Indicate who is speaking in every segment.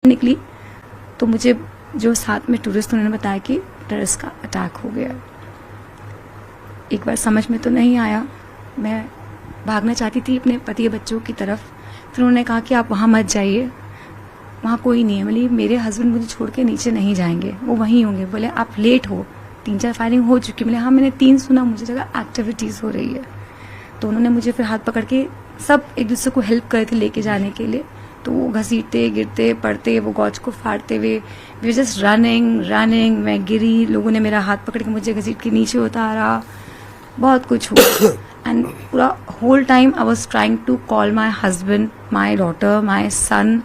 Speaker 1: निकली तो मुझे जो साथ में टूरिस्ट उन्होंने बताया कि टेररिस्ट का अटैक हो गया। एक बार समझ में तो नहीं आया, मैं भागना चाहती थी अपने पति बच्चों की तरफ। फिर उन्होंने कहा कि आप वहाँ मत जाइए, वहाँ कोई नहीं है। बोली मेरे हस्बैंड मुझे छोड़ के नीचे नहीं जाएंगे, वो वहीं होंगे। बोले आप लेट हो, 3-4 फायरिंग हो चुकी। बोले हाँ मैंने 3 सुना, मुझे जगह एक्टिविटीज़ हो रही है। तो उन्होंने मुझे फिर हाथ पकड़ के सब एक दूसरे को हेल्प करे थे लेके जाने के लिए। तो वो घसीटते गिरते पड़ते, वो गॉज को फाड़ते हुए, वी जस्ट रनिंग। मैं गिरी, लोगों ने मेरा हाथ पकड़ के मुझे घसीट के नीचे उतारा, बहुत कुछ हुआ। एंड पूरा whole time I was trying to call my husband, my daughter, my son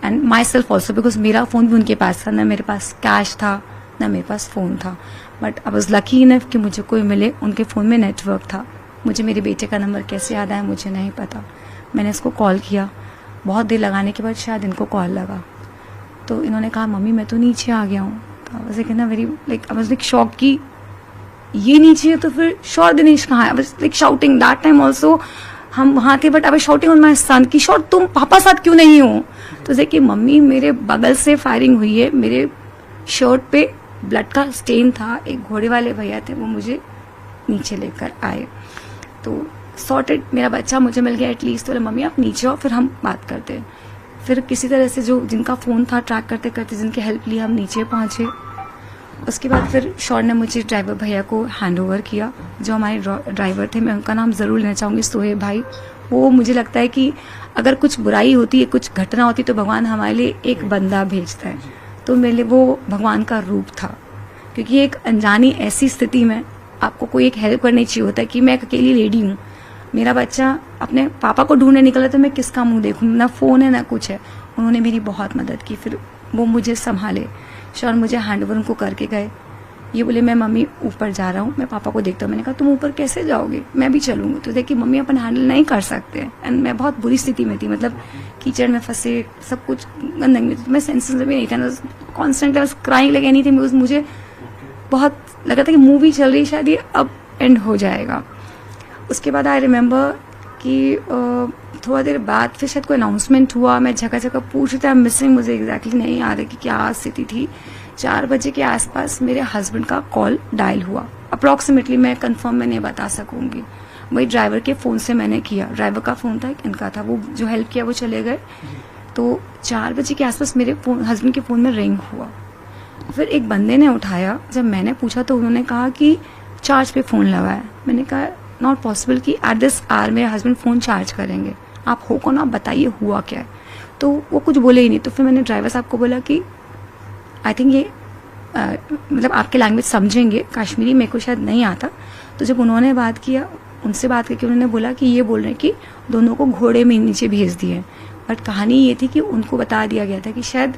Speaker 1: and myself also, because मेरा फ़ोन भी उनके पास था, ना मेरे पास कैश था ना मेरे पास फ़ोन था। But I was lucky enough कि मुझे कोई मिले। उनके फ़ोन में नेटवर्क था। मुझे मेरे बेटे का नंबर कैसे याद आया मुझे नहीं पता। मैंने इसको कॉल किया, बहुत देर लगाने के बाद शायद इनको कॉल लगा। तो इन्होंने कहा मम्मी मैं तो नीचे आ गया हूँ। तो आई वाज कहना very like I was like shock कि ये नीचे है तो फिर श्योर दिनेश कहाँ है। आई was like shouting that time also, हम वहाँ थे but I was shouting on my son कि श्योर तुम पापा साथ क्यों नहीं हो। तो देखिए मम्मी मेरे बगल से फायरिंग हुई है, मेरे शर्ट पे ब्लड का स्टेन था। एक घोड़े वाले भैया थे, वो मुझे नीचे लेकर आए। तो सॉर्टेड, मेरा बच्चा मुझे मिल गया एटलीस्ट। तो बोले मम्मी आप नीचे आओ फिर हम बात करते हैं। फिर किसी तरह से जो जिनका फ़ोन था ट्रैक करते करते जिनकी हेल्प ली हम नीचे पहुंचे। उसके बाद फिर शौर ने मुझे ड्राइवर भैया को हैंड ओवर किया। जो हमारे ड्राइवर थे, मैं उनका नाम ज़रूर लेना चाहूँगी, सोहेब भाई। वो मुझे लगता है कि अगर कुछ बुराई होती है, कुछ घटना होती तो भगवान हमारे लिए एक बंदा भेजता है। तो मेरे लिए वो भगवान का रूप था, क्योंकि एक अनजानी ऐसी स्थिति में आपको कोई एक हेल्प करनी चाहिए होता है कि मैं एक अकेली लेडी हूँ, मेरा बच्चा अपने पापा को ढूंढने निकला तो मैं किसका मुंह देखूं, ना फ़ोन है ना कुछ है। उन्होंने मेरी बहुत मदद की। फिर वो मुझे संभाले, शौर मुझे हैंड ओवर उनको करके गए। ये बोले मैं मम्मी ऊपर जा रहा हूँ, मैं पापा को देखता हूँ। मैंने कहा तुम ऊपर कैसे जाओगे, मैं भी चलूंगी। तो देखिए मम्मी अपन हैंडल नहीं कर सकते। एंड मैं बहुत बुरी स्थिति में थी, मतलब कीचड़ में फंसे, सब कुछ गंदगी में। मैं सेंसेस में नहीं था, कॉन्स्टेंटली क्राइंग लगे नहीं थी। मुझे बहुत लगा था कि मूवी चल रही है, शायद ये अब एंड हो जाएगा। उसके बाद आई रिमेम्बर कि थोड़ा देर बाद फिर शायद कोई अनाउंसमेंट हुआ। मैं जगह जगह पूछ रही थी, मिसिंग, मुझे एग्जैक्टली नहीं याद है कि क्या स्थिति थी। 4 बजे के आसपास मेरे हस्बैंड का कॉल डायल हुआ। अप्रॉक्सीमेटली मैं कंफर्म में नहीं बता सकूंगी, वही ड्राइवर के फ़ोन से मैंने किया। ड्राइवर का फ़ोन था, इनका था। वो जो हेल्प किया वो चले गए। तो 4 बजे के आसपास मेरे हस्बैंड के फ़ोन में रिंग हुआ। फिर एक बंदे ने उठाया। जब मैंने पूछा तो उन्होंने कहा कि चार्ज पे फ़ोन लगा है। मैंने कहा नॉट पॉसिबल कि एट दिस आवर मेरे हस्बैंड फ़ोन चार्ज करेंगे, आप हो कौन, आप बताइए हुआ क्या है। तो वो कुछ बोले ही नहीं। तो फिर मैंने ड्राइवर साहब को बोला कि आई थिंक ये मतलब आपके लैंग्वेज समझेंगे, कश्मीरी मेरे को शायद नहीं आता। तो जब उन्होंने बात किया, उनसे बात करके उन्होंने बोला कि ये बोल रहे हैं कि दोनों को घोड़े में नीचे भेज दिए। बट कहानी ये थी कि उनको बता दिया गया था कि शायद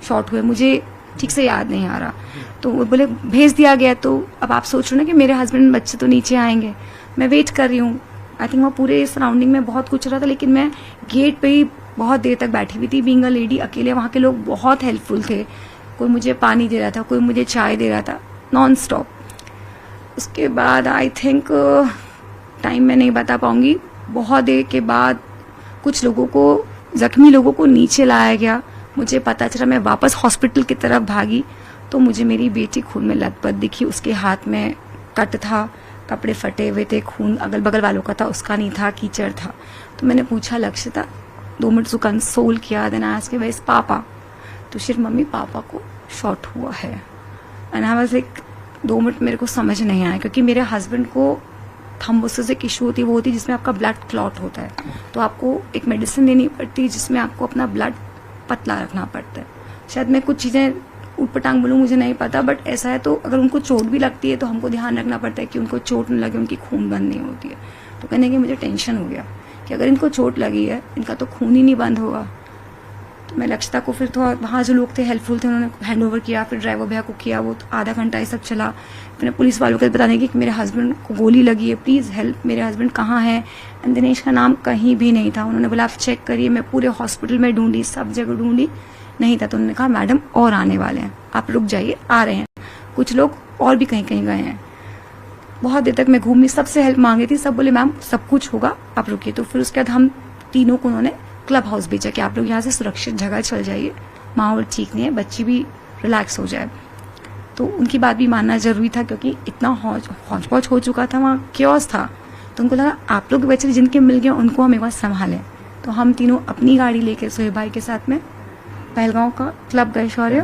Speaker 1: शॉर्ट हुए, मुझे ठीक से याद नहीं आ रहा। तो वो बोले भेज दिया गया। तो अब आप सोच रहे हो ना कि मेरे हस्बैंड बच्चे तो नीचे आएंगे। मैं वेट कर रही हूँ। आई थिंक वहाँ पूरे सराउंडिंग में बहुत कुछ रहा था, लेकिन मैं गेट पे ही बहुत देर तक बैठी हुई थी, बीइंग अ लेडी अकेले। वहाँ के लोग बहुत हेल्पफुल थे, कोई मुझे पानी दे रहा था, कोई मुझे चाय दे रहा था, नॉन स्टॉप। उसके बाद आई थिंक टाइम मैं नहीं बता पाऊंगी, बहुत देर के बाद कुछ लोगों को, जख्मी लोगों को नीचे लाया गया। मुझे पता चला, मैं वापस हॉस्पिटल की तरफ भागी तो मुझे मेरी बेटी खून में लथपथ दिखी। उसके हाथ में कट था, कपड़े फटे हुए थे, खून अगल बगल वालों का था, उसका नहीं था, कीचड़ था। तो मैंने पूछा लक्ष्यता, 2 मिनट उसको कंसोल किया। Then I asked him where papa. तो सिर्फ मम्मी पापा को शॉट हुआ है। And I was like 2 minute मेरे को समझ नहीं आया, क्योंकि मेरे हस्बैंड को थ्रोम्बोसिस एक इशू होती है, वो होती है जिसमें आपका ब्लड क्लॉट होता है। तो आपको एक मेडिसिन देनी पड़ती है जिसमें आपको अपना ब्लड पतला रखना पड़ता है। शायद मैं कुछ चीज़ें ऊटपटांग बोलूँ, मुझे नहीं पता, बट ऐसा है। तो अगर उनको चोट भी लगती है तो हमको ध्यान रखना पड़ता है कि उनको चोट न लगे, उनकी खून बंद नहीं होती है। तो कहने की मुझे टेंशन हो गया कि अगर इनको चोट लगी है, इनका तो खून ही नहीं बंद होगा। तो मैं लक्षिता को फिर थोड़ा, वहाँ जो लोग थे हेल्पफुल थे, उन्होंने हैंड ओवर किया। फिर ड्राइवर भैया को किया, वो आधा घंटा ये सब चला। फिर पुलिस वालों को बताने की कि मेरे हस्बैंड को गोली लगी है, प्लीज़ हेल्प, मेरे हस्बैंड कहाँ हैं। एंड दिनेश का नाम कहीं भी नहीं था। उन्होंने बोला आप चेक करिए। मैं पूरे हॉस्पिटल में ढूंढी, सब जगह ढूंढी, नहीं था। तो उन्होंने कहा मैडम और आने वाले हैं, आप रुक जाइए, आ रहे हैं। कुछ लोग और भी कहीं कहीं गए हैं। बहुत देर तक मैं घूमी, सबसे हेल्प मांगी थी, सब बोले मैम सब कुछ होगा, आप रुकिए। तो फिर उसके बाद हम तीनों को उन्होंने क्लब हाउस भेजा कि आप लोग यहाँ से सुरक्षित जगह चल जाइए, माहौल ठीक नहीं है, बच्ची भी रिलैक्स हो जाए। तो उनकी बात भी मानना ज़रूरी था क्योंकि इतना हौच पौच हो चुका था, वहाँ क्योस था। तो उनको लगा आप लोग बेचारे जिनके मिल गए उनको हम एक बार संभालें। तो हम तीनों अपनी गाड़ी लेकर सोहेब भाई के साथ में पहलगांव का क्लब गए शौर्य।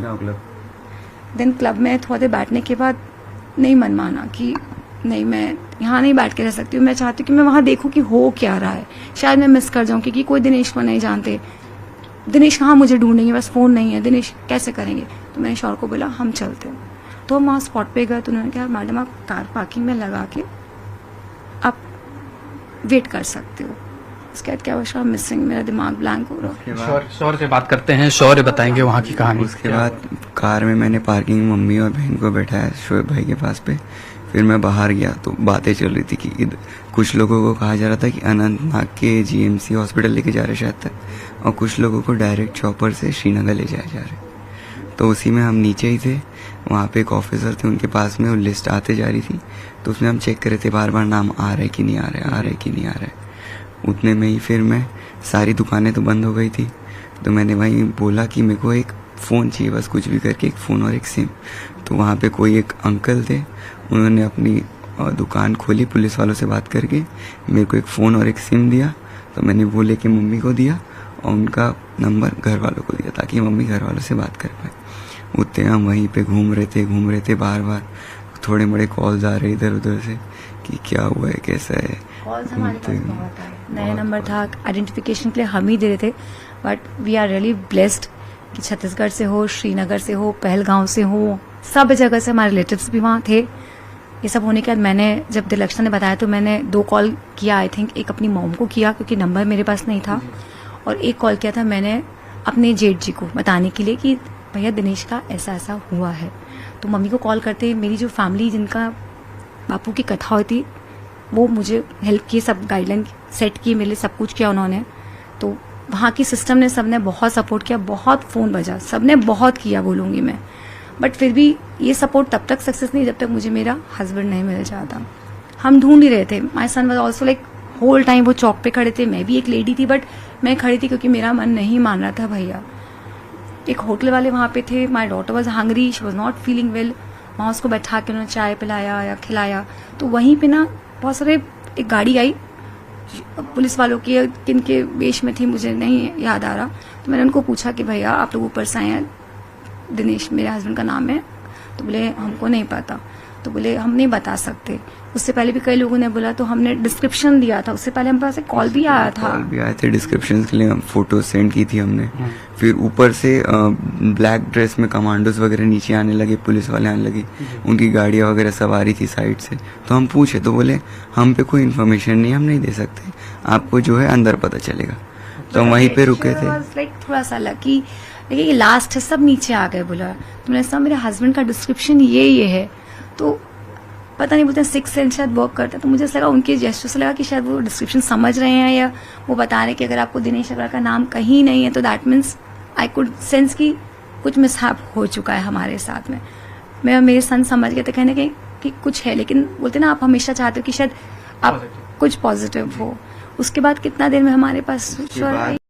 Speaker 1: देन क्लब में थोड़ा देर बैठने के बाद नहीं मन माना कि नहीं मैं यहाँ नहीं बैठ के रह सकती हूँ, मैं चाहती हूँ कि मैं वहाँ देखूँ कि हो क्या रहा है, शायद मैं मिस कर जाऊँ क्योंकि कोई दिनेश को नहीं जानते। दिनेश कहाँ मुझे ढूंढेंगे, बस फ़ोन नहीं है, दिनेश कैसे करेंगे। तो मैंने शौर्य को बोला हम चलते हैं। तो हम वहाँ स्पॉट पे गए तो उन्होंने कहा मैडम आप कार पार्किंग में लगा के आप वेट कर सकते हो। उसके बाद क्या हुआ, मिसिंग, मेरा दिमाग ब्लैंक हो रहा।
Speaker 2: शौर्य से बात करते हैं, शौर्य बताएंगे वहाँ की कहानी।
Speaker 3: उसके बाद कार में मैंने पार्किंग में मम्मी और बहन को बैठाया शोएब भाई के पास पे। फिर मैं बाहर गया तो बातें चल रही थी कि कुछ लोगों को कहा जा रहा था कि अनंतनाग के जीएमसी हॉस्पिटल लेके जा रहे शायद तक, और कुछ लोगों को डायरेक्ट चॉपर से श्रीनगर ले जाए जा रहे। तो उसी में हम नीचे ही थे, वहाँ पे एक ऑफिसर थे, उनके पास में वो लिस्ट आते जा रही थी। तो उसमें हम चेक कर रहे थे बार बार नाम आ रहे कि नहीं आ रहे, आ रहे कि नहीं आ रहे। उतने में ही फिर मैं, सारी दुकानें तो बंद हो गई थी, तो मैंने वहीं बोला कि मेरे को एक फ़ोन चाहिए, बस कुछ भी करके एक फ़ोन और एक सिम। तो वहाँ पे कोई एक अंकल थे, उन्होंने अपनी दुकान खोली, पुलिस वालों से बात करके मेरे को एक फ़ोन और एक सिम दिया। तो मैंने वो लेके मम्मी को दिया और उनका नंबर घर वालों को दिया ताकि मम्मी घर वालों से बात कर पाए। उतने हम वहीं पे घूम रहे थे, बार बार थोड़े बड़े कॉल्स आ रहे इधर उधर से कि क्या हुआ है, कैसा है।
Speaker 1: कॉल्स हमारे पास बहुत आए, नया नंबर था, आइडेंटिफिकेशन के लिए हम ही दे रहे थे। But we are really blessed कि छत्तीसगढ़ से हो, श्रीनगर से हो, पहलगांव से हो, सब जगह से हमारे रिलेटिव्स भी वहाँ थे। ये सब होने के बाद मैंने जब दिलक्षणा ने बताया तो मैंने 2 कॉल किया, आई थिंक एक अपनी मॉम को किया क्योंकि नंबर मेरे पास नहीं था, और एक कॉल किया था मैंने अपने जेठ जी को बताने के लिए कि भैया दिनेश का ऐसा ऐसा हुआ है। तो मम्मी को कॉल करते मेरी जो फैमिली जिनका बापू की कथा होती वो मुझे हेल्प की, सब गाइडलाइन सेट की, मेरे लिए सब कुछ किया उन्होंने। तो वहाँ की सिस्टम ने, सबने बहुत सपोर्ट किया, बहुत फ़ोन बजा, सबने बहुत किया बोलूँगी मैं। बट फिर भी ये सपोर्ट तब तक सक्सेस नहीं जब तक मुझे मेरा हस्बैंड नहीं मिल जाता। हम ढूंढ ही रहे थे। My son was also like whole time वो चौक पे खड़े थे, मैं भी एक लेडी थी बट मैं खड़ी थी क्योंकि मेरा मन नहीं मान रहा था भैया। एक होटल वाले वहाँ पे थे, my daughter was hungry, she was not feeling well. वहाँ उसको बैठा के उन्होंने चाय पिलाया या खिलाया। तो वहीं पे ना बहुत सारे, एक गाड़ी आई पुलिस वालों की, किन के वेश में थी मुझे नहीं याद आ रहा। तो मैंने उनको पूछा कि भैया आप लोग ऊपर से आए हैं, दिनेश मेरे हस्बैंड का नाम है। तो बोले हमको नहीं पता। तो बोले हम नहीं बता सकते। उससे पहले भी कई लोगों ने बोला, तो हमने डिस्क्रिप्शन दिया था, उससे पहले हमारे पास कॉल भी आया था,
Speaker 3: कॉल भी आए थे डिस्क्रिप्शन के लिए, हम फोटो सेंड की थी हमने। फिर ऊपर से ब्लैक ड्रेस में कमांडोज वगैरह नीचे आने लगे, पुलिस वाले आने लगे, उनकी गाड़ियाँ वगैरह सब आ रही थी साइड से। तो हम पूछे तो बोले हम पे कोई इन्फॉर्मेशन नहीं, हम नहीं दे सकते, आपको जो है अंदर पता चलेगा। तो हम वहीं पे रुके थे।
Speaker 1: लाइक थोड़ा सा लकी, ये लास्ट है, सब नीचे आ गए। बोला तो मैंने सब, मेरे हस्बैंड का डिस्क्रिप्शन ये है। तो पता नहीं, बोलते हैं 6 सेंस शायद वर्क करता है। तो मुझे लगा उनके जेस्चर से लगा कि शायद वो डिस्क्रिप्शन समझ रहे हैं या वो बता रहे हैं कि अगर आपको दिनेश अग्रवाल का नाम कहीं नहीं है तो that means I could sense कि कुछ मिसहैप हो चुका है हमारे साथ में। मैं मेरे सन समझ गए थे कहने के कि कुछ है, लेकिन बोलते ना आप हमेशा चाहते हो कि शायद आप कुछ पॉजिटिव हो। उसके बाद कितना देर में हमारे पास